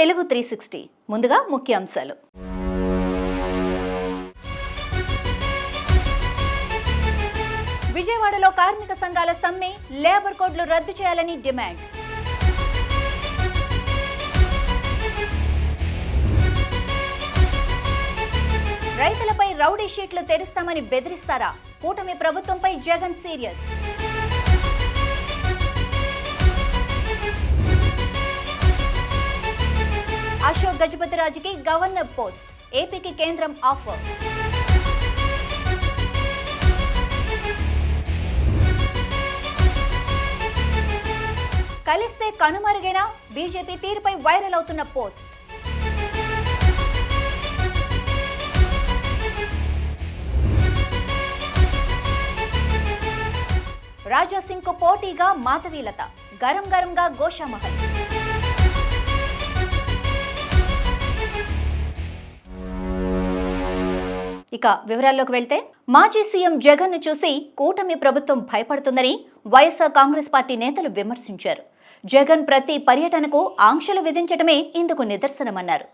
తెలుగు 360 ముందుగా ముఖ్యాంశాలు. విజయవాడలో కార్మిక సంఘాల సమ్మె, లేబర్ కోడ్లు రద్దు చేయాలని డిమాండ్. రైతులపై రౌడీ షీట్లు తెరుస్తామని బెదిరిస్తారా? కూటమి ప్రభుత్వంపై జగన్ సీరియస్. అశోక్ గజపతిరాజుకి గవర్నర్ పోస్ట్, ఏపీకి కేంద్రం ఆఫర్. కలిస్తే కనుమరుగైన బీజేపీ తీరుపై వైరల్ అవుతున్న పోస్ట్. రాజాసింగ్ కు పోటీగా మాధవీలత, గరం గరంగా గోషామహల్. ఇక వివరాల్లోకి వెళ్తే, మాజీ సీఎం జగన్ ను చూసి కూటమి ప్రభుత్వం భయపడుతుందని వైఎస్ఆర్ కాంగ్రెస్ పార్టీ నేతలు విమర్శించారు. జగన్ ప్రతి పర్యటనకు ఆంక్షలు విధించడమే ఇందుకు నిదర్శనమన్నారు.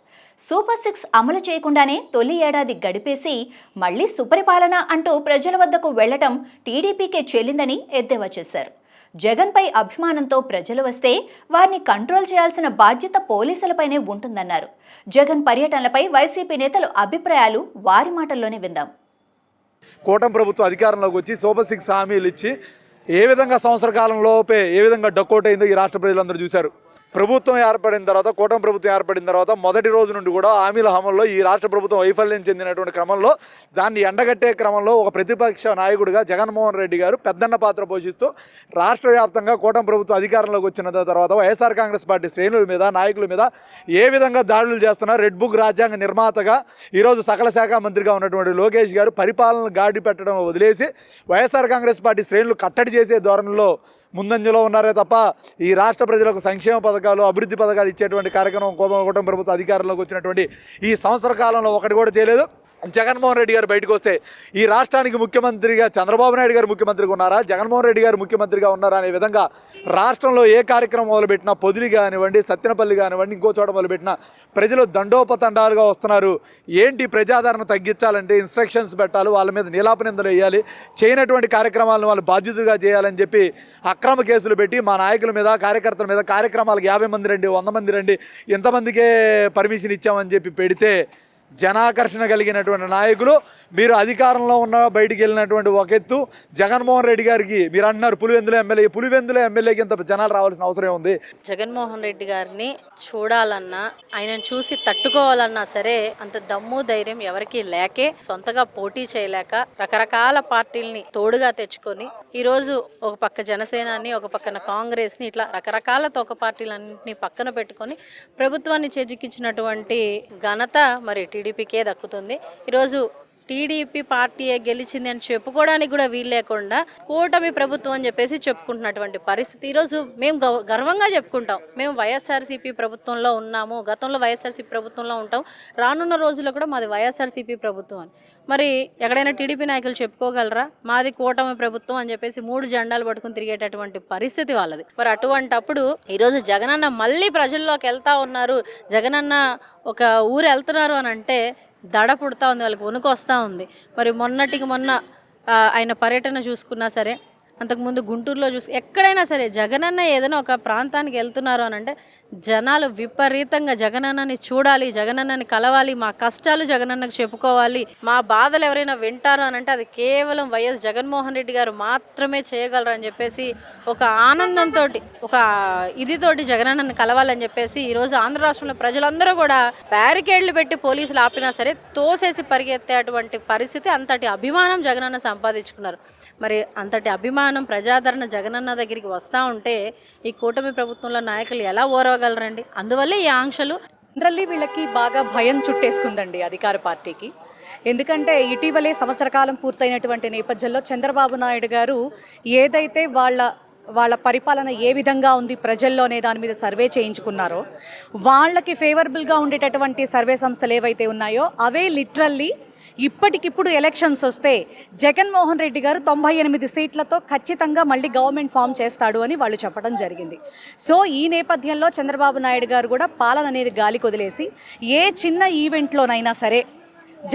సూపర్ 6 అమలు చేయకుండానే తొలి ఏడాది గడిపేసి మళ్లీ సుపరిపాలన అంటూ ప్రజల వద్దకు వెళ్లటం టీడీపీకే చెల్లిందని ఎద్దేవా చేశారు. జగన్పై అభిమానంతో ప్రజలు వస్తే వారిని కంట్రోల్ చేయాల్సిన బాధ్యత పోలీసులపైనే ఉంటుందన్నారు. జగన్ పర్యటనలపై వైసీపీ నేతలు అభిప్రాయాలు వారి మాటల్లోనే విందాం. కూటమి ప్రభుత్వం అధికారంలోకి వచ్చి సూపర్ 6 హామీలు ఇచ్చి ఏ విధంగా సంవత్సర కాలంలోపే ఏ విధంగా డకౌట్ అయిందో ఈ రాష్ట్ర ప్రజలందరూ చూశారు. ప్రభుత్వం ఏర్పడిన తర్వాత, కూటమి ప్రభుత్వం ఏర్పడిన తర్వాత మొదటి రోజు నుండి కూడా హామీల అమల్లో ఈ రాష్ట్ర ప్రభుత్వం వైఫల్యం చెందినటువంటి క్రమంలో దాన్ని ఎండగట్టే క్రమంలో ఒక ప్రతిపక్ష నాయకుడిగా జగన్మోహన్ రెడ్డి గారు పెద్దన్న పాత్ర పోషిస్తూ రాష్ట్ర వ్యాప్తంగా కూటమి ప్రభుత్వం అధికారంలోకి వచ్చిన తర్వాత వైఎస్ఆర్ కాంగ్రెస్ పార్టీ శ్రేణుల మీద, నాయకుల మీద ఏ విధంగా దాడులు చేస్తున్నారు. రెడ్ బుక్ రాజ్యాంగ నిర్మాతగా ఈరోజు సకల శాఖ మంత్రిగా ఉన్నటువంటి లోకేష్ గారు పరిపాలన గాడి పెట్టడం వదిలేసి వైఎస్ఆర్ కాంగ్రెస్ పార్టీ శ్రేణులు కట్టడి చేసే ధోరణిలో ముందంజలో ఉన్నారే తప్ప ఈ రాష్ట్ర ప్రజలకు సంక్షేమ పథకాలు, అభివృద్ధి పథకాలు ఇచ్చేటువంటి కార్యక్రమం కూటమి ప్రభుత్వం అధికారంలోకి వచ్చినటువంటి ఈ సంవత్సర కాలంలో ఒకటి కూడా చేయలేదు. జగన్మోహన్ రెడ్డి గారు బయటకు వస్తే ఈ రాష్ట్రానికి ముఖ్యమంత్రిగా చంద్రబాబు నాయుడు గారు ముఖ్యమంత్రిగా ఉన్నారా, జగన్మోహన్ రెడ్డి గారు ముఖ్యమంత్రిగా ఉన్నారా అనే విధంగా రాష్ట్రంలో ఏ కార్యక్రమం మొదలుపెట్టినా, పొదిలి కానివ్వండి, సత్తెనపల్లి కానివ్వండి, ఇంకో చోట మొదలుపెట్టినా ప్రజలు దండోపతండాలుగా వస్తున్నారు. ఏంటి ప్రజాదరణ తగ్గించాలంటే ఇన్స్ట్రక్షన్స్ పెట్టాలి, వాళ్ళ మీద నీలాపనిందలు వేయాలి, చేయనటువంటి కార్యక్రమాలను వాళ్ళు బాధ్యతగా చేయాలని చెప్పి అక్రమ కేసులు పెట్టి మా నాయకుల మీద, కార్యకర్తల మీద కార్యక్రమాలకు 50 మంది రండి, 100 మంది రండి, ఎంతమందికే పర్మిషన్ ఇచ్చామని చెప్పి పెడితే జనాకర్షణ కలిగినటువంటి నాయకులు మీరు అధికారంలో ఉన్న బయటికి వెళ్ళినటువంటి ఒక ఎత్తు. జగన్మోహన్ రెడ్డి గారికి మీరు అంటున్నారు పులివెందుల ఎమ్మెల్యేకి ఇంత జనాలు రావాల్సిన అవసరం ఉంది. జగన్మోహన్ రెడ్డి గారిని చూడాలన్నా, ఆయనను చూసి తట్టుకోవాలన్నా సరే అంత దమ్ము ధైర్యం ఎవరికి లేకే, సొంతగా పోటీ చేయలేక రకరకాల పార్టీలని తోడుగా తెచ్చుకొని ఈరోజు ఒక పక్క జనసేనాని, ఒక పక్కన కాంగ్రెస్ని, ఇట్లా రకరకాల తోక పార్టీలన్నింటినీ పక్కన పెట్టుకొని ప్రభుత్వాన్ని చేజిక్కించినటువంటి ఘనత మరి టీడీపీకే దక్కుతుంది. ఈరోజు టీడీపీ పార్టీయే గెలిచింది అని చెప్పుకోవడానికి కూడా వీలు లేకుండా కూటమి ప్రభుత్వం అని చెప్పేసి చెప్పుకుంటున్నటువంటి పరిస్థితి. ఈరోజు మేము గర్వంగా చెప్పుకుంటాం, మేము వైఎస్ఆర్సీపీ ప్రభుత్వంలో ఉన్నాము, గతంలో వైఎస్ఆర్సీపీ ప్రభుత్వంలో ఉంటాం, రానున్న రోజుల్లో కూడా మాది వైఎస్ఆర్సీపీ ప్రభుత్వం అని. మరి ఎక్కడైనా టీడీపీ నాయకులు చెప్పుకోగలరా మాది కూటమి ప్రభుత్వం అని చెప్పేసి 3 జెండాలు పట్టుకుని తిరిగేటటువంటి పరిస్థితి వాళ్ళది. మరి అటువంటప్పుడు ఈరోజు జగనన్న మళ్ళీ ప్రజల్లోకి వెళ్తా ఉన్నారు, జగనన్న ఒక ఊరు వెళ్తున్నారు అని అంటే దడ పుడతా ఉంది, వాళ్ళకి వణుకు వస్తూ ఉంది. మరి మొన్నటికి మొన్న ఆయన పర్యటన చూసుకున్నా సరే, అంతకుముందు గుంటూరులో ఎక్కడైనా సరే జగనన్న ఏదైనా ఒక ప్రాంతానికి వెళ్తున్నారు అని అంటే జనాలు విపరీతంగా జగనన్నని చూడాలి, జగనన్నని కలవాలి, మా కష్టాలు జగనన్నకు చెప్పుకోవాలి, మా బాధలు ఎవరైనా వింటారు అని అంటే అది కేవలం వైఎస్ జగన్మోహన్ రెడ్డి గారు మాత్రమే చేయగలరు అని చెప్పేసి ఒక ఆనందంతో, ఒక ఇదితోటి జగనన్నని కలవాలని చెప్పేసి ఈరోజు ఆంధ్ర రాష్ట్రంలో ప్రజలందరూ కూడా బ్యారికేడ్లు పెట్టి పోలీసులు ఆపినా సరే తోసేసి పరిగెత్తేటువంటి పరిస్థితి. అంతటి అభిమానం జగనన్న సంపాదించుకున్నారు. మరి అంతటి అభిమానం, ప్రజాదరణ జగనన్న దగ్గరికి వస్తూ ఉంటే ఈ కూటమి ప్రభుత్వంలో నాయకులు ఎలా ఓరవగలరండి? అందువల్లే ఈ ఆంక్షలు. జనరల్లీ వీళ్ళకి బాగా భయం చుట్టేసుకుందండి అధికార పార్టీకి. ఎందుకంటే ఇటీవలే సంవత్సర కాలం పూర్తయినటువంటి నేపథ్యంలో చంద్రబాబు నాయుడు గారు ఏదైతే వాళ్ళ పరిపాలన ఏ విధంగా ఉంది ప్రజల్లోనే దాని మీద సర్వే చేయించుకున్నారో, వాళ్ళకి ఫేవరబుల్గా ఉండేటటువంటి సర్వే సంస్థలు ఏవైతే ఉన్నాయో అవే లిటరల్లీ ఇప్పటికిప్పుడు ఎలక్షన్స్ వస్తే జగన్మోహన్ రెడ్డి గారు 98 సీట్లతో ఖచ్చితంగా మళ్ళీ గవర్నమెంట్ ఫామ్ చేస్తాడు అని వాళ్ళు చెప్పడం జరిగింది. సో ఈ నేపథ్యంలో చంద్రబాబు నాయుడు గారు కూడా పాలన అనేది గాలికి వదిలేసి ఏ చిన్న ఈవెంట్లోనైనా సరే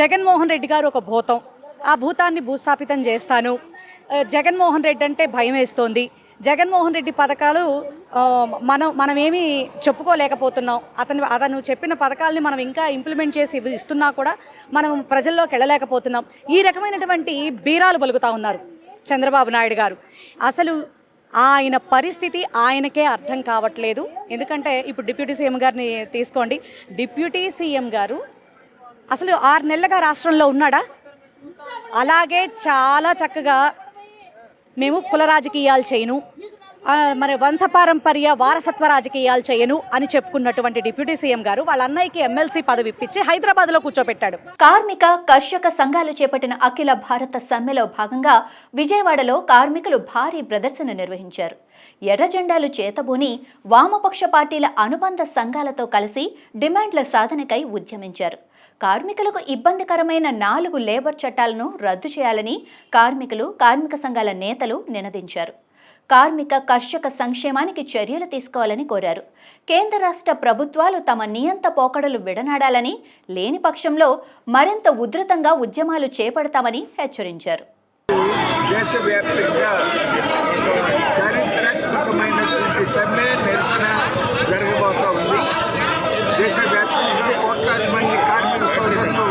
జగన్మోహన్ రెడ్డి గారు ఒక భూతం, ఆ భూతాన్ని భూస్థాపితం చేస్తాను, జగన్మోహన్ రెడ్డి అంటే భయం వేస్తోంది, జగన్మోహన్ రెడ్డి పథకాలు మనమేమీ చెప్పుకోలేకపోతున్నాం, అతను చెప్పిన పథకాలని మనం ఇంకా ఇంప్లిమెంట్ చేసి ఇస్తున్నా కూడా మనం ప్రజల్లోకి వెళ్ళలేకపోతున్నాం, ఈ రకమైనటువంటి బీరాలు పలుకుతూ ఉన్నారు చంద్రబాబు నాయుడు గారు. అసలు ఆయన పరిస్థితి ఆయనకే అర్థం కావట్లేదు. ఎందుకంటే ఇప్పుడు డిప్యూటీ సీఎం గారిని తీసుకోండి. డిప్యూటీ సీఎం గారు అసలు 6 నెలలుగా రాష్ట్రంలో ఉన్నాడా? అలాగే చాలా చక్కగా మేము కుల రాజకీయాలు చేయను, మరి వంశపారంపర్య వారసత్వ రాజకీయాలు చేయను అని చెప్పుకున్నటువంటి డిప్యూటీ సీఎం గారు వాళ్ళ అన్నయ్యకి ఎమ్మెల్సీ పదవి ఇప్పించి హైదరాబాద్లో కూర్చోబెట్టాడు. కార్మిక కర్షక సంఘాలు చేపట్టిన అఖిల భారత సమ్మెలో భాగంగా విజయవాడలో కార్మికులు భారీ ప్రదర్శన నిర్వహించారు. ఎర్ర జెండాలు చేతబూని వామపక్ష పార్టీల అనుబంధ సంఘాలతో కలిసి డిమాండ్ల సాధనకై ఉద్యమించారు. కార్మికులకు ఇబ్బందికరమైన 4 లేబర్ చట్టాలను రద్దు చేయాలని కార్మికులు, కార్మిక సంఘాల నేతలు నినదించారు. కార్మిక కర్షక సంక్షేమానికి చర్యలు తీసుకోవాలని కోరారు. కేంద్ర రాష్ట్ర ప్రభుత్వాలు తమ నియంత పోకడలు విడనాడాలని, లేని పక్షంలో మరింత ఉధృతంగా ఉద్యమాలు చేపడతామని హెచ్చరించారు. దేశవ్యాప్తంగా చారిత్రాత్మకమైనటువంటి సమ్మె నిరసన జరగబోతూ ఉంది. దేశవ్యాప్తంగా కోట్లాది మంది కార్మిక సోదరులు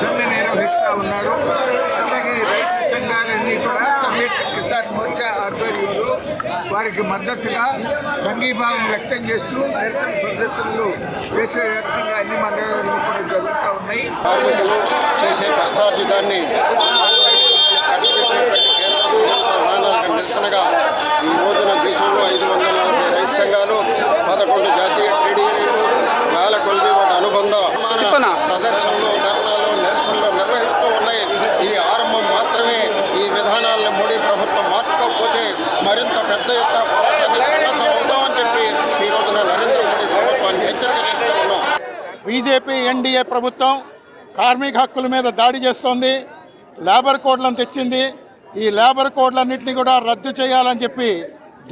సమ్మె నిర్వహిస్తూ ఉన్నారు. అట్లాగే రైతు సంఘాలన్నీ కూడా సంయుక్త కిసాన్ మోర్చా ఆధ్వర్యంలో వారికి మద్దతుగా సంఘీభావం వ్యక్తం చేస్తూ నిరసన ప్రదర్శనలు దేశవ్యాప్తంగా అన్ని మండలాల్లో కూడా జరుగుతూ ఉన్నాయి. కార్మికులు చేసే కష్టార్జితాన్ని నిరసనగా ఈ రోజున దేశంలో 540 రైతు సంఘాలు, 11 జాతీయ ట్రేడ్ యూనియన్లు, వేల కొలది వాటి అనుబంధ ప్రదర్శనలు, ధర్నాలు, నిరసనలు నిర్వహిస్తూ ఉన్నాయి. ఇది ఆరంభం మాత్రమే. ఈ విధానాలను మోడీ ప్రభుత్వం మార్చుకోకపోతే మరింత పెద్ద ఎత్తున పోరాటాన్ని సన్నద్ధం అవుతామని చెప్పి ఈ రోజున నరేంద్ర మోడీ ప్రభుత్వాన్ని హెచ్చరిక చేస్తూ ఉన్నాం. బీజేపీ ఎన్డీఏ ప్రభుత్వం కార్మిక హక్కుల మీద దాడి చేస్తోంది, లేబర్ కోడ్లను తెచ్చింది. ఈ లేబర్ కోడ్లన్నింటినీ కూడా రద్దు చేయాలని చెప్పి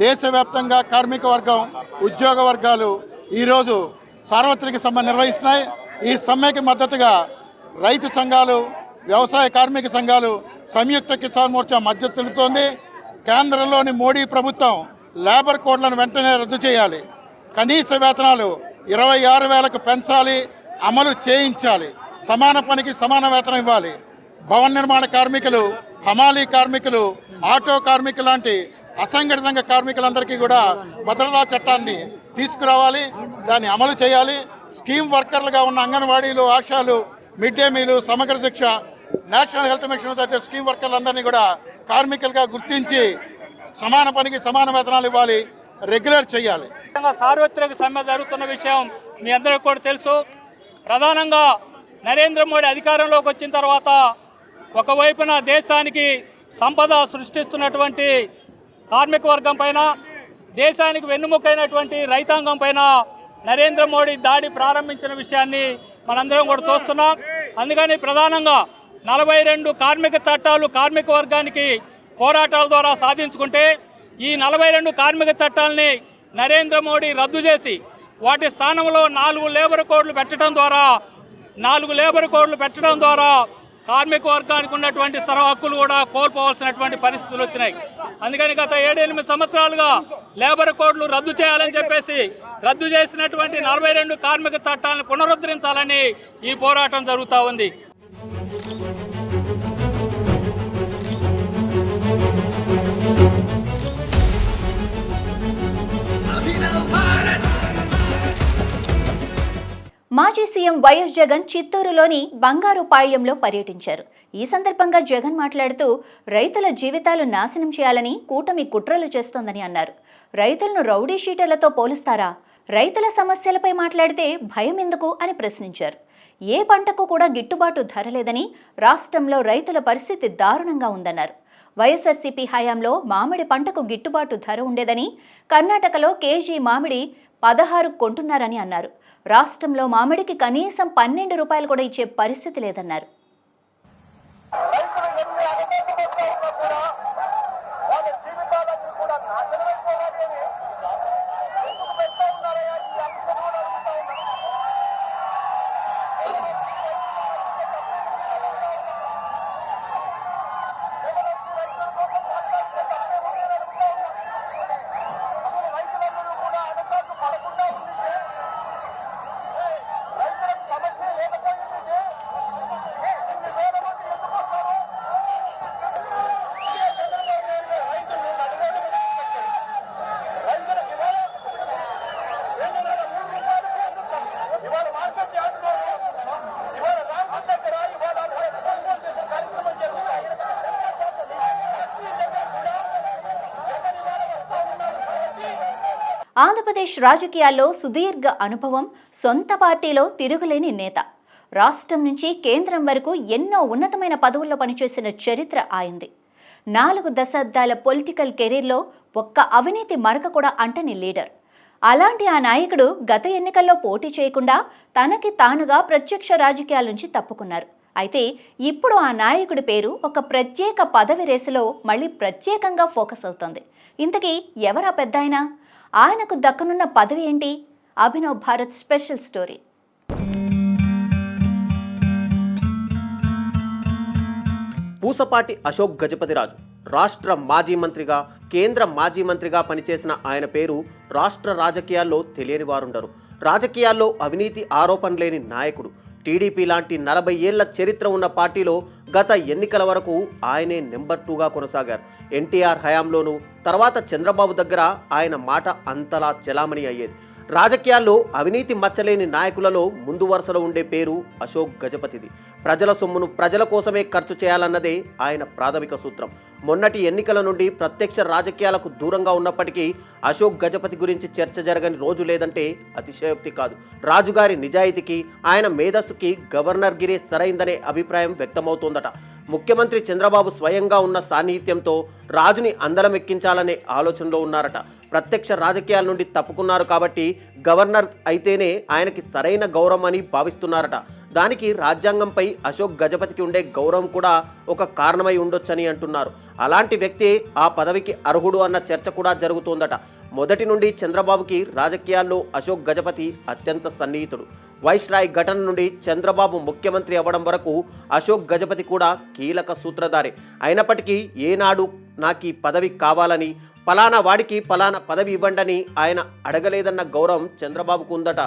దేశవ్యాప్తంగా కార్మిక వర్గం, ఉద్యోగ వర్గాలు ఈరోజు సార్వత్రిక సమ్మె నిర్వహిస్తున్నాయి. ఈ సమ్మెకి మద్దతుగా రైతు సంఘాలు, వ్యవసాయ కార్మిక సంఘాలు, సంయుక్త కిసాన్ మోర్చా మద్దతు తెలుపుతోంది. కేంద్రంలోని మోడీ ప్రభుత్వం లేబర్ కోడ్లను వెంటనే రద్దు చేయాలి, కనీస వేతనాలు 26,000కు పెంచాలి, అమలు చేయించాలి, సమాన పనికి సమాన వేతనం ఇవ్వాలి. భవన నిర్మాణ కార్మికులు, హమాలీ కార్మికులు, ఆటో కార్మికులు లాంటి అసంఘటిత కార్మికులందరికీ కూడా భద్రతా చట్టాన్ని తీసుకురావాలి, దాన్ని అమలు చేయాలి. స్కీమ్ వర్కర్లుగా ఉన్న అంగన్వాడీలు, ఆశాలు, మిడ్ డే మీలు, సమగ్ర శిక్ష, నేషనల్ హెల్త్ మిషన్ తదితర స్కీమ్ వర్కర్లందరినీ కూడా కార్మికులుగా గుర్తించి సమాన పనికి సమాన వేతనాలు ఇవ్వాలి, రెగ్యులర్ చేయాలి. సార్వత్రిక సమ్మె జరుగుతున్న విషయం మీ అందరికీ కూడా తెలుసు. ప్రధానంగా నరేంద్ర మోడీ అధికారంలోకి వచ్చిన తర్వాత ఒకవైపున దేశానికి సంపద సృష్టిస్తున్నటువంటి కార్మిక వర్గం పైన, దేశానికి వెన్నుముకైనటువంటి రైతాంగం పైన నరేంద్ర మోడీ దాడి ప్రారంభించిన విషయాన్ని మనందరం కూడా చూస్తున్నాం. అందుకని ప్రధానంగా 42 కార్మిక చట్టాలు కార్మిక వర్గానికి పోరాటాల ద్వారా సాధించుకుంటే ఈ 42 కార్మిక చట్టాలని నరేంద్ర మోడీ రద్దు చేసి వాటి స్థానంలో 4 లేబర్ కోడ్లు పెట్టడం ద్వారా కార్మిక వర్గానికి ఉన్నటువంటి సర్వ హక్కులు కూడా కోల్పోవాల్సినటువంటి పరిస్థితులు వచ్చినాయి. అందుకని గత 7-8 సంవత్సరాలుగా లేబర్ కోడ్లు రద్దు చేయాలని చెప్పేసి రద్దు చేసినటువంటి 42 కార్మిక చట్టాలను పునరుద్ధరించాలని ఈ పోరాటం జరుగుతూ ఉంది. మాజీ సీఎం వైఎస్ జగన్ చిత్తూరులోని బంగారుపాళ్యంలో పర్యటించారు. ఈ సందర్భంగా జగన్ మాట్లాడుతూ రైతుల జీవితాలు నాశనం చేయాలని కూటమి కుట్రలు చేస్తోందని అన్నారు. రైతులను రౌడీ షీటర్లతో పోలుస్తారా? రైతుల సమస్యలపై మాట్లాడితే భయం ఎందుకు అని ప్రశ్నించారు. ఏ పంటకు కూడా గిట్టుబాటు ధర లేదని, రాష్ట్రంలో రైతుల పరిస్థితి దారుణంగా ఉందన్నారు. వైఎస్ఆర్సీపీ హయాంలో మామిడి పంటకు గిట్టుబాటు ధర ఉండేదని, కర్ణాటకలో కేజీ మామిడి 16 కొంటున్నారని అన్నారు. రాష్ట్రంలో మామిడికి కనీసం 12 రూపాయలు కూడా ఇచ్చే పరిస్థితి లేదన్నారు. ఆంధ్రప్రదేశ్ రాజకీయాల్లో సుదీర్ఘ అనుభవం, సొంత పార్టీలో తిరుగులేని నేత. రాష్ట్రం నుంచి కేంద్రం వరకు ఎన్నో ఉన్నతమైన పదవుల్లో పనిచేసిన చరిత్ర ఆయంది. 4 దశాబ్దాల పొలిటికల్ కెరీర్లో ఒక్క అవినీతి మరక కూడా అంటని లీడర్. అలాంటి ఆ నాయకుడు గత ఎన్నికల్లో పోటీ చేయకుండా తనకి తానుగా ప్రత్యక్ష రాజకీయాల నుంచి తప్పుకున్నారు. అయితే ఇప్పుడు ఆ నాయకుడి పేరు ఒక ప్రత్యేక పదవి రేసులో మళ్ళీ ప్రత్యేకంగా ఫోకస్ అవుతోంది. ఇంతకీ ఎవరా పెద్దాయన? ఆయనకు దక్కనున్న పదవి ఏంటి? Abhinav Bharat special story. పూసపాటి అశోక్ గజపతిరాజు రాష్ట్ర మాజీ మంత్రిగా, కేంద్ర మాజీ మంత్రిగా పనిచేసిన ఆయన పేరు రాష్ట్ర రాజకీయాల్లో తెలియని వారుండరు. రాజకీయాల్లో అవినీతి ఆరోపణ లేని నాయకుడు. టీడీపీ లాంటి 40 ఏళ్ల చరిత్ర ఉన్న పార్టీలో గత ఎన్నికల వరకు ఆయనే నెంబర్ 2గా కొనసాగారు. ఎన్టీఆర్ హయాంలోనూ, తర్వాత చంద్రబాబు దగ్గర ఆయన మాట అంతలా చెలామణి అయ్యేది. రాజకీయాల్లో అవినీతి మచ్చలేని నాయకులలో ముందు వరుసలో ఉండే పేరు అశోక్ గజపతిది. ప్రజల సొమ్మును ప్రజల కోసమే ఖర్చు చేయాలన్నదే ఆయన ప్రాథమిక సూత్రం. మొన్నటి ఎన్నికల నుండి ప్రత్యక్ష రాజకీయాలకు దూరంగా ఉన్నప్పటికీ అశోక్ గజపతి గురించి చర్చ జరగని రోజు లేదంటే అతిశయోక్తి కాదు. రాజుగారి నిజాయితీకి, ఆయన మేధస్సుకి గవర్నర్ గిరే సరైందనే అభిప్రాయం వ్యక్తమవుతోందట. ముఖ్యమంత్రి చంద్రబాబు స్వయంగా ఉన్న సాన్నిహిత్యంతో రాజుని అందలమెక్కించాలనే ఆలోచనలో ఉన్నారట. ప్రత్యక్ష రాజకీయాల నుండి తప్పుకున్నారు కాబట్టి గవర్నర్ అయితేనే ఆయనకి సరైన గౌరవం అని భావిస్తున్నారట. దానికి రాజ్యాంగంపై అశోక్ గజపతికి ఉండే గౌరవం కూడా ఒక కారణమై ఉండొచ్చని అంటున్నారు. అలాంటి వ్యక్తి ఆ పదవికి అర్హుడు అన్న చర్చ కూడా జరుగుతోందట. మొదటి నుండి చంద్రబాబుకి రాజకీయాల్లో అశోక్ గజపతి అత్యంత సన్నిహితుడు. వైస్రాయ్ ఘటన నుండి చంద్రబాబు ముఖ్యమంత్రి అవ్వడం వరకు అశోక్ గజపతి కూడా కీలక సూత్రధారి. అయినప్పటికీ ఏనాడు నాకు ఈ పదవి కావాలని, పలానా వాడికి పలానా పదవి ఇవ్వండని ఆయన అడగలేదన్న గౌరవం చంద్రబాబుకు ఉందట.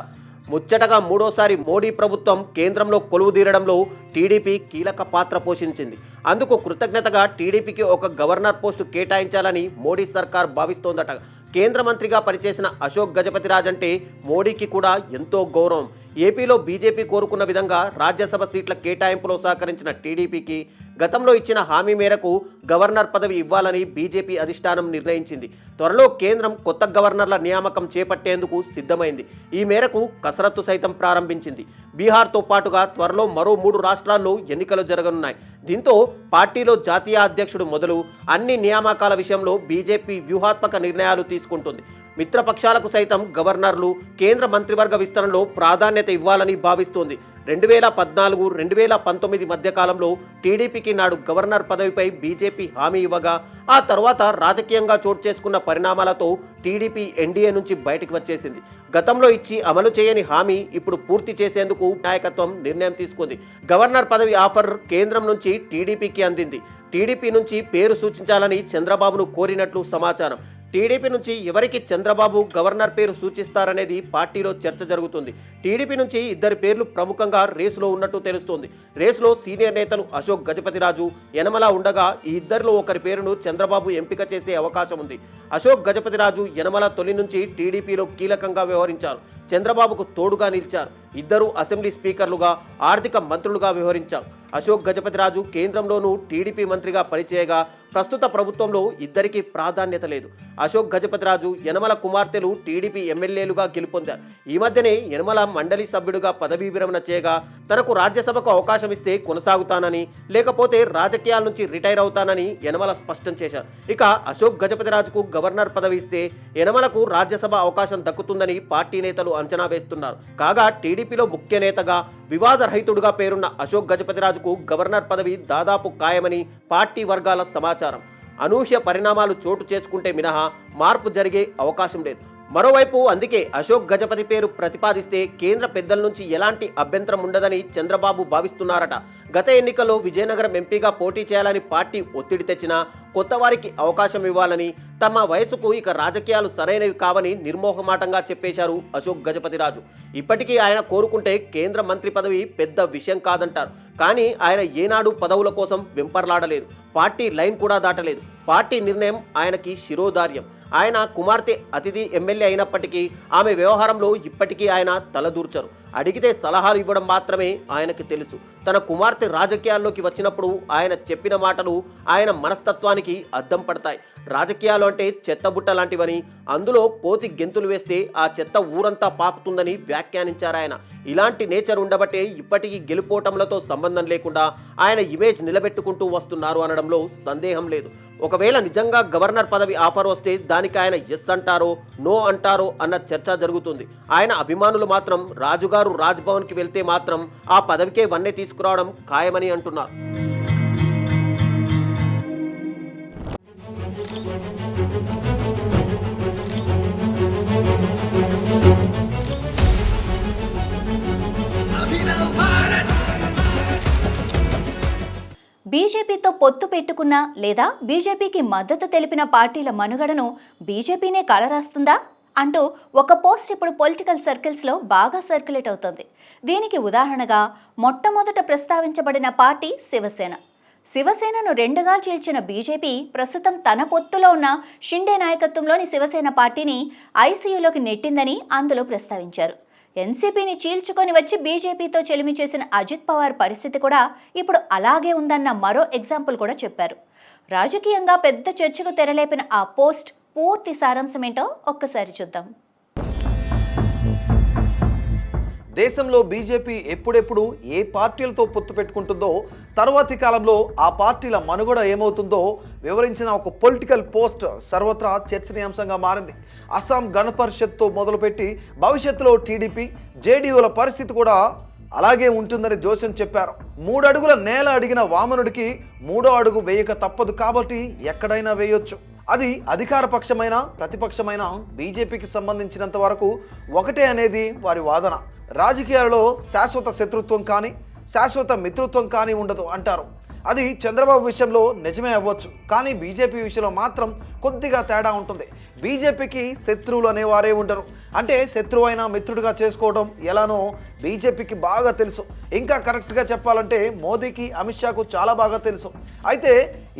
ముచ్చటగా 3వ మోడీ ప్రభుత్వం కేంద్రంలో కొలువుదీరడంలో టీడీపీ కీలక పాత్ర పోషించింది. అందుకు కృతజ్ఞతగా టీడీపీకి ఒక గవర్నర్ పోస్టు కేటాయించాలని మోడీ సర్కార్ భావిస్తోందట. కేంద్ర మంత్రిగా పనిచేసిన అశోక్ గజపతిరాజ్ అంటే మోడీకి కూడా ఎంతో గౌరవం. ఏపీలో బీజేపీ కోరుకున్న విధంగా రాజ్యసభ సీట్ల కేటాయింపులో సహకరించిన టీడీపీకి గతంలో ఇచ్చిన హామీ మేరకు గవర్నర్ పదవి ఇవ్వాలని బీజేపీ అధిష్టానం నిర్ణయించింది. త్వరలో కేంద్రం కొత్త గవర్నర్ల నియామకం చేపట్టేందుకు సిద్ధమైంది. ఈ మేరకు కసరత్తు సైతం ప్రారంభించింది. బీహార్తో పాటుగా త్వరలో మరో 3 రాష్ట్రాల్లో ఎన్నికలు జరగనున్నాయి. దీంతో పార్టీలో జాతీయ అధ్యక్షుడు మొదలు అన్ని నియామకాల విషయంలో బీజేపీ వ్యూహాత్మక నిర్ణయాలు తీసుకుంటుంది. మిత్రపక్షాలకు సైతం గవర్నర్లు, కేంద్ర మంత్రివర్గ విస్తరణలో ప్రాధాన్యత ఇవ్వాలని భావిస్తోంది. 2014-2019 మధ్యకాలంలో టీడీపీకి నాడు గవర్నర్ పదవిపై బీజేపీ హామీ ఇవ్వగా ఆ తర్వాత రాజకీయంగా చోటు చేసుకున్న పరిణామాలతో టీడీపీ ఎన్డీఏ నుంచి బయటకు వచ్చేసింది. గతంలో ఇచ్చి అమలు చేయని హామీ ఇప్పుడు పూర్తి చేసేందుకు నాయకత్వం నిర్ణయం తీసుకుంది. గవర్నర్ పదవి ఆఫర్ కేంద్రం నుంచి టీడీపీకి అందింది. టీడీపీ నుంచి పేరు సూచించాలని చంద్రబాబును కోరినట్లు సమాచారం. టీడీపీ నుంచి ఎవరికి చంద్రబాబు గవర్నర్ పేరు సూచిస్తారనేది పార్టీలో చర్చ జరుగుతుంది. టీడీపీ నుంచి 2 పేర్లు ప్రముఖంగా రేసులో ఉన్నట్టు తెలుస్తోంది. రేసులో సీనియర్ నేతలు అశోక్ గజపతిరాజు, యనమల ఉండగా ఈ ఇద్దరిలో ఒకరి పేరును చంద్రబాబు ఎంపిక చేసే అవకాశం ఉంది. అశోక్ గజపతిరాజు, యనమల తొలి నుంచి టీడీపీలో కీలకంగా వ్యవహరించారు. చంద్రబాబుకు తోడుగా నిలిచారు. ఇద్దరు అసెంబ్లీ స్పీకర్లుగా, ఆర్థిక మంత్రులుగా వ్యవహరించారు. అశోక్ గజపతిరాజు కేంద్రంలోనూ టీడీపీ మంత్రిగా పనిచేయగా ప్రస్తుత ప్రభుత్వంలో ఇద్దరికీ ప్రాధాన్యత లేదు. అశోక్ గజపతిరాజు, యనమల కుమార్తెలు టీడీపీ ఎమ్మెల్యేలుగా గెలుపొందారు. ఈ మధ్యనే యనమల మండలి సభ్యుడిగా పదవీ విరమణ చేయగా తనకు రాజ్యసభకు అవకాశం ఇస్తే కొనసాగుతానని, లేకపోతే రాజకీయాల నుంచి రిటైర్ అవుతానని యనమల స్పష్టం చేశారు. ఇక అశోక్ గజపతిరాజుకు గవర్నర్ పదవి ఇస్తే యనమలకు రాజ్యసభ అవకాశం దక్కుతుందని పార్టీ నేతలు అంచనా వేస్తున్నారు. కాగా టీడీపీలో ముఖ్య నేతగా, వివాదరహితుడుగా పేరున్న అశోక్ గజపతిరాజుకు గవర్నర్ పదవి దాదాపు ఖాయమని పార్టీ వర్గాల సమాచారం. అనూహ్య పరిణామాలు చోటు చేసుకుంటే మినహా మార్పు జరిగే అవకాశం లేదు. మరోవైపు అందుకే అశోక్ గజపతి పేరు ప్రతిపాదిస్తే కేంద్ర పెద్దల నుంచి ఎలాంటి అభ్యంతరం ఉండదని చంద్రబాబు భావిస్తున్నారట. గత ఎన్నికల్లో విజయనగరం ఎంపీగా పోటీ చేయాలని పార్టీ ఒత్తిడి తెచ్చినా కొత్త వారికి అవకాశం ఇవ్వాలని, తమ వయసుకు ఇక రాజకీయాలు సరైనవి కావని నిర్మోహమాటంగా చెప్పేశారు అశోక్ గజపతిరాజు. ఇప్పటికీ ఆయన కోరుకుంటే కేంద్ర మంత్రి పదవి పెద్ద విషయం కాదంటారు. కానీ ఆయన ఏనాడు పదవుల కోసం వెంపర్లాడలేదు, పార్టీ లైన్ కూడా దాటలేదు. పార్టీ నిర్ణయం ఆయనకి శిరోధార్యం. ఆయన కుమార్తె అతిథి ఎమ్మెల్యే అయినప్పటికీ ఆమె వ్యవహారంలో ఇప్పటికీ ఆయన తలదూర్చరు. అడిగితే సలహాలు ఇవ్వడం మాత్రమే ఆయనకు తెలుసు. తన కుమార్తె రాజకీయాల్లోకి వచ్చినప్పుడు ఆయన చెప్పిన మాటలు ఆయన మనస్తత్వానికి అద్దం పడతాయి. రాజకీయాలు అంటే చెత్తబుట్ట లాంటివని, అందులో కోతి గెంతులు వేస్తే ఆ చెత్త ఊరంతా పాకుతుందని వ్యాఖ్యానించారు ఆయన. ఇలాంటి నేచర్ ఉండబట్టే ఇప్పటికీ గెలుపోటములతో సంబంధం లేకుండా ఆయన ఇమేజ్ నిలబెట్టుకుంటూ వస్తున్నారు అనడంలో సందేహం లేదు. ఒకవేళ నిజంగా గవర్నర్ పదవి ఆఫర్ వస్తే దానికి ఆయన ఎస్ అంటారో నో అంటారో అన్న చర్చ జరుగుతుంది. ఆయన అభిమానులు మాత్రం రాజుగారు రాజ్భవన్కి వెళ్తే మాత్రం ఆ పదవికే వన్నె తీసుకురావడం ఖాయమని అంటున్నారు. బీజేపీతో పొత్తు పెట్టుకున్న లేదా బీజేపీకి మద్దతు తెలిపిన పార్టీల మనుగడను బీజేపీనే కలరాస్తుందా అంటూ ఒక పోస్ట్ ఇప్పుడు పొలిటికల్ సర్కిల్స్లో బాగా సర్క్యులేట్ అవుతోంది. దీనికి ఉదాహరణగా మొట్టమొదట ప్రస్తావించబడిన పార్టీ శివసేన. శివసేనను రెండుగా చీల్చిన బీజేపీ ప్రస్తుతం తన పొత్తులో ఉన్న షిండే నాయకత్వంలోని శివసేన పార్టీని ఐసీయూలోకి నెట్టిందని అందులో ప్రస్తావించారు. ఎన్సీపీని చీల్చుకొని వచ్చి బీజేపీతో చెలిమి చేసిన అజిత్ పవార్ పరిస్థితి కూడా ఇప్పుడు అలాగే ఉందన్న మరో ఎగ్జాంపుల్ కూడా చెప్పారు. రాజకీయంగా పెద్ద చర్చకు తెరలేపిన ఆ పోస్ట్ పూర్తి సారాంశమేంటో ఒక్కసారి చూద్దాం. దేశంలో బీజేపీ ఎప్పుడెప్పుడు ఏ పార్టీలతో పొత్తు పెట్టుకుంటుందో, తరువాతి కాలంలో ఆ పార్టీల మనుగడ ఏమవుతుందో వివరించిన ఒక పొలిటికల్ పోస్ట్ సర్వత్రా చర్చనీయాంశంగా మారింది. అస్సాం గణ పరిషత్తో మొదలుపెట్టి భవిష్యత్తులో టీడీపీ, జేడీయూల పరిస్థితి కూడా అలాగే ఉంటుందని జోస్యం చెప్పారు. 3 అడుగుల నేల అడిగిన వామనుడికి 3వ అడుగు వేయక తప్పదు కాబట్టి ఎక్కడైనా వేయొచ్చు. అది అధికార పక్షమైన ప్రతిపక్షమైన బీజేపీకి సంబంధించినంత వరకు ఒకటే అనేది వారి వాదన. రాజకీయాలలో శాశ్వత శత్రుత్వం కానీ శాశ్వత మిత్రుత్వం కానీ ఉండదు అంటారు. అది చంద్రబాబు విషయంలో నిజమే అవ్వచ్చు, కానీ బీజేపీ విషయంలో మాత్రం కొద్దిగా తేడా ఉంటుంది. బీజేపీకి శత్రువులు అనేవారే ఉండరు. అంటే శత్రువైన మిత్రుడిగా చేసుకోవడం ఎలానో బీజేపీకి బాగా తెలుసు. ఇంకా కరెక్ట్గా చెప్పాలంటే మోదీకి, అమిత్ షాకు చాలా బాగా తెలుసు. అయితే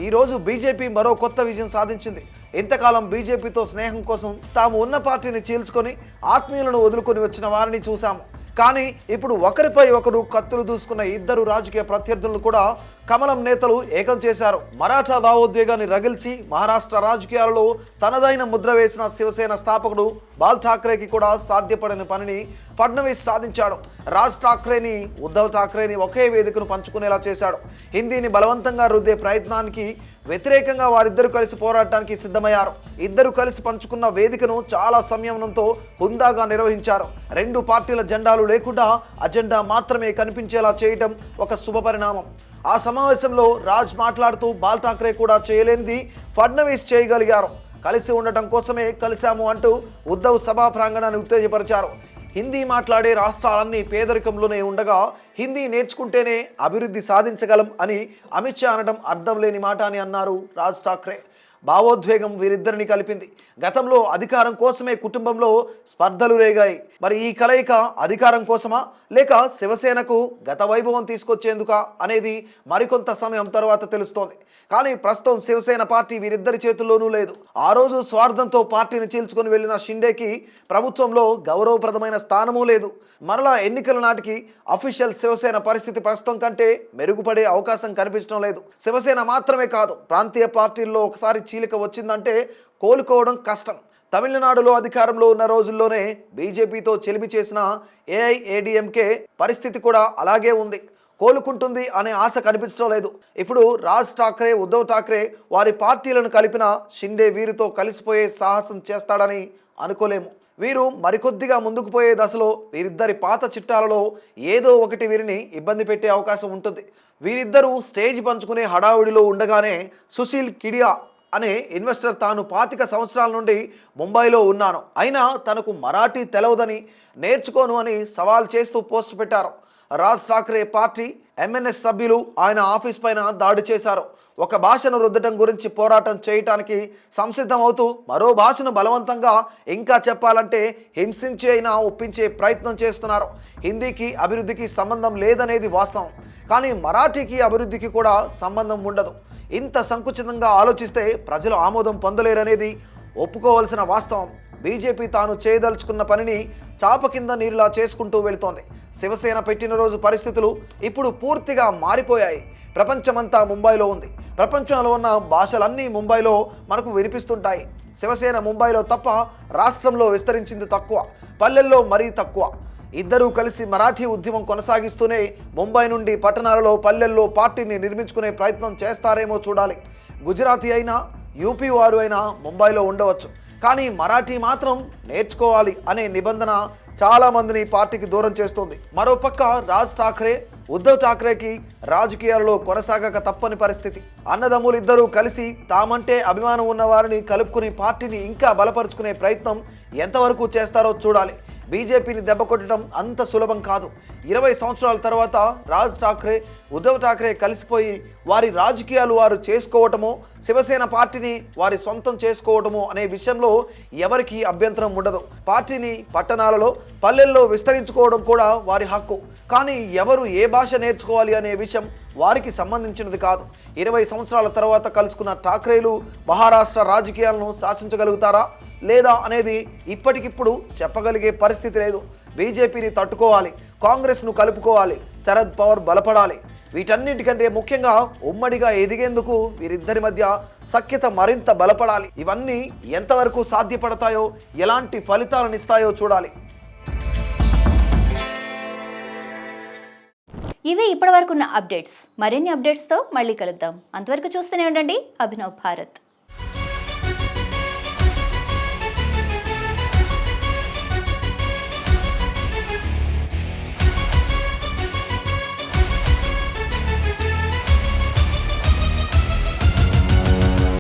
ఈరోజు బీజేపీ మరో కొత్త విజయం సాధించింది. ఇంతకాలం బీజేపీతో స్నేహం కోసం తాము ఉన్న పార్టీని చీల్చుకొని ఆత్మీయులను వదులుకొని వచ్చిన వారిని చూశాము. కానీ ఇప్పుడు ఒకరిపై ఒకరు కత్తులు దూసుకున్న ఇద్దరు రాజకీయ ప్రత్యర్థులను కూడా కమలం నేతలు ఏకం చేశారు. మరాఠా భావోద్వేగాన్ని రగిల్చి మహారాష్ట్ర రాజకీయాలలో తనదైన ముద్ర వేసిన శివసేన స్థాపకుడు బాల్ ఠాక్రేకి కూడా సాధ్యపడిన పనిని ఫడ్నవీస్ సాధించాడు. రాజ్ ఠాక్రేని, ఉద్ధవ్ ఠాక్రేని ఒకే వేదికను పంచుకునేలా చేశాడు. హిందీని బలవంతంగా రుద్దే ప్రయత్నానికి వ్యతిరేకంగా వారిద్దరూ కలిసి పోరాడటానికి సిద్ధమయ్యారు. ఇద్దరు కలిసి పంచుకున్న వేదికను చాలా సంయమనంతో హుందాగా నిర్వహించారు. 2 పార్టీల జెండాలు లేకుండా అజెండా మాత్రమే కనిపించేలా చేయటం ఒక శుభ పరిణామం. ఆ సమావేశంలో రాజ్ మాట్లాడుతూ బాల్ ఠాక్రే కూడా చేయలేనిది ఫడ్నవీస్ చేయగలిగారు. కలిసి ఉండటం కోసమే కలిశాము అంటూ ఉద్ధవ్ సభా ప్రాంగణాన్ని ఉత్తేజపరిచారు. హిందీ మాట్లాడే రాష్ట్రాలన్నీ పేదరికంలోనే ఉండగా హిందీ నేర్చుకుంటేనే అభివృద్ధి సాధించగలం అని అమిత్ షా అనడం అర్థం లేని మాట అని అన్నారు రాజ్ ఠాక్రే. భావోద్వేగం వీరిద్దరిని కలిపింది. గతంలో అధికారం కోసమే కుటుంబంలో స్పర్ధలు రేగాయి. మరి ఈ కలయిక అధికారం కోసమా లేక శివసేనకు గత వైభవం తీసుకొచ్చేందుకా అనేది మరికొంత సమయం తర్వాత తెలుస్తోంది. కానీ ప్రస్తుతం శివసేన పార్టీ వీరిద్దరి చేతుల్లోనూ లేదు. ఆ రోజు స్వార్థంతో పార్టీని చీల్చుకొని వెళ్లిన షిండేకి ప్రభుత్వంలో గౌరవప్రదమైన స్థానమూ లేదు. మరలా ఎన్నికల నాటికి అఫీషియల్ శివసేన పరిస్థితి ప్రస్తుతం కంటే మెరుగుపడే అవకాశం కనిపించడం లేదు. శివసేన మాత్రమే కాదు, ప్రాంతీయ పార్టీల్లో ఒకసారి చీలిక వచ్చిందంటే కోలుకోవడం కష్టం. తమిళనాడులో అధికారంలో ఉన్న రోజుల్లోనే బీజేపీతో చెలిమి చేసిన ఏఐఏడీఎంకే పరిస్థితి కూడా అలాగే ఉంది. కోలుకుంటుంది అనే ఆశ కనిపించడం లేదు. ఇప్పుడు రాజ్ ఠాక్రే, ఉద్ధవ్ ఠాక్రే వారి పార్టీలను కలిపిన షిండే వీరితో కలిసిపోయే సాహసం చేస్తాడని అనుకోలేము. వీరు మరికొద్దిగా ముందుకు పోయే దశలో వీరిద్దరి పాత చిట్టాలలో ఏదో ఒకటి వీరిని ఇబ్బంది పెట్టే అవకాశం ఉంటుంది. వీరిద్దరూ స్టేజ్ పంచుకునే హడావుడిలో ఉండగానే సుశీల్ కిడియా అనే ఇన్వెస్టర్ తాను 25 సంవత్సరాల నుండి ముంబైలో ఉన్నాను, అయినా తనకు మరాఠీ తెలవదని, నేర్చుకోను అని సవాల్ చేస్తూ పోస్ట్ పెట్టారు. రాజ్ ఠాక్రే పార్టీ ఎంఎన్ఎస్ సభ్యులు ఆయన ఆఫీస్ పైన దాడి చేశారు. ఒక భాషను రుద్దటం గురించి పోరాటం చేయటానికి సంసిద్ధమవుతూ మరో భాషను బలవంతంగా ఇంకా చెప్పాలంటే హింసించి అయినా ఒప్పించే ప్రయత్నం చేస్తున్నారు. హిందీకి అభివృద్ధికి సంబంధం లేదనేది వాస్తవం, కానీ మరాఠీకి అభివృద్ధికి కూడా సంబంధం ఉండదు. ఇంత సంకుచితంగా ఆలోచిస్తే ప్రజలు ఆమోదం పొందలేరనేది ఒప్పుకోవాల్సిన వాస్తవం. బీజేపీ తాను చేయదలుచుకున్న పనిని చాప కింద నీరులా చేసుకుంటూ వెళుతోంది. శివసేన పెట్టిన రోజు పరిస్థితులు ఇప్పుడు పూర్తిగా మారిపోయాయి. ప్రపంచమంతా ముంబైలో ఉంది. ప్రపంచంలో ఉన్న భాషలన్నీ ముంబైలో మనకు వినిపిస్తుంటాయి. శివసేన ముంబైలో తప్ప రాష్ట్రంలో విస్తరించింది తక్కువ, పల్లెల్లో మరీ తక్కువ. ఇద్దరూ కలిసి మరాఠీ ఉద్యమం కొనసాగిస్తూనే ముంబై నుండి పట్టణాలలో, పల్లెల్లో పార్టీని నిర్మించుకునే ప్రయత్నం చేస్తారేమో చూడాలి. గుజరాతీ అయినా, యూపీ వారు అయినా ముంబైలో ఉండవచ్చు, కానీ మరాఠీ మాత్రం నేర్చుకోవాలి అనే నిబంధన చాలా మందిని పార్టీకి దూరం చేస్తుంది. మరోపక్క రాజ్ ఠాక్రే, ఉద్ధవ్ ఠాక్రేకి రాజకీయాల్లో కొనసాగక తప్పని పరిస్థితి. అన్నదమ్ములు ఇద్దరూ కలిసి తామంటే అభిమానం ఉన్న వారిని కలుపుకుని పార్టీని ఇంకా బలపరుచుకునే ప్రయత్నం ఎంతవరకు చేస్తారో చూడాలి. బీజేపీని దెబ్బకొట్టడం అంత సులభం కాదు. 20 సంవత్సరాల తర్వాత రాజ్ ఠాక్రే, ఉద్ధవ్ ఠాక్రే కలిసిపోయి వారి రాజకీయాలు వారు చేసుకోవటమో, శివసేన పార్టీని వారి సొంతం చేసుకోవటమో అనే విషయంలో ఎవరికీ అభ్యంతరం ఉండదు. పార్టీని పట్టణాలలో, పల్లెల్లో విస్తరించుకోవడం కూడా వారి హక్కు. కానీ ఎవరు ఏ భాష నేర్చుకోవాలి అనే విషయం వారికి సంబంధించినది కాదు. 20 సంవత్సరాల తర్వాత కలుసుకున్న ఠాక్రేలు మహారాష్ట్ర రాజకీయాలను శాసించగలుగుతారా లేదా అనేది ఇప్పటికిప్పుడు చెప్పగలిగే పరిస్థితి లేదు. బీజేపీని తట్టుకోవాలి, కాంగ్రెస్ను కలుపుకోవాలి, శరద్ పవార్ బలపడాలి. వీటన్నిటికంటే ముఖ్యంగా ఉమ్మడిగా ఎదిగేందుకు వీరిద్దరి మధ్య సఖ్యత మరింత బలపడాలి. ఇవన్నీ ఎంతవరకు సాధ్యపడతాయో, ఎలాంటి ఫలితాలనిస్తాయో చూడాలి. ఇవే ఇప్పటివరకున్న అప్డేట్స్. మరిన్ని అప్డేట్స్తో మళ్ళీ కలుద్దాం. అంతవరకు చూస్తూనే ఉండండి అభినవ్ భారత్.